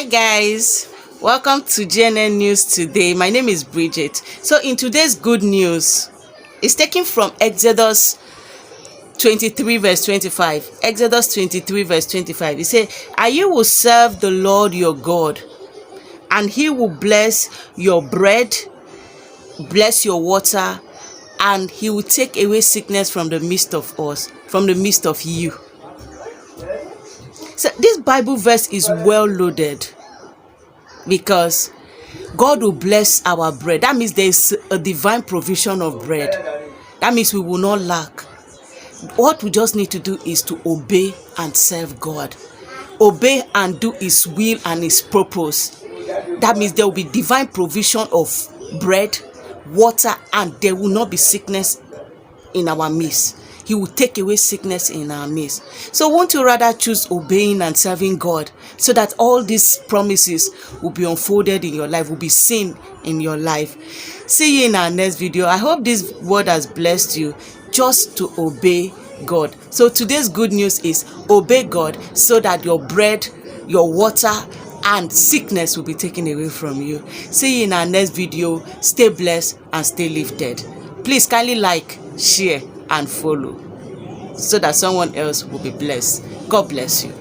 Hi guys, welcome to GNN News today. My name is Bridget. So in today's good news, it's taken from Exodus 23 verse 25. Exodus 23 verse 25. It says, "And you will serve the Lord your God, and he will bless your bread, bless your water, and he will take away sickness from the midst of us, from the midst of you." So this Bible verse is well loaded, because God will bless our bread. That means there is a divine provision of bread. That means we will not lack. What we just need to do is to obey and serve God. Obey and do his will and his purpose. That means there will be divine provision of bread, water, and there will not be sickness in our midst. He will take away sickness in our midst. So won't you rather choose obeying and serving God, so that all these promises will be unfolded in your life, will be seen in your life? See you in our next video. I hope this word has blessed you, just to obey God. So today's good news is obey God, so that your bread, your water, and sickness will be taken away from you. See you in our next video. Stay blessed and stay lifted. Please kindly like, share, and follow, so that someone else will be blessed. God bless you.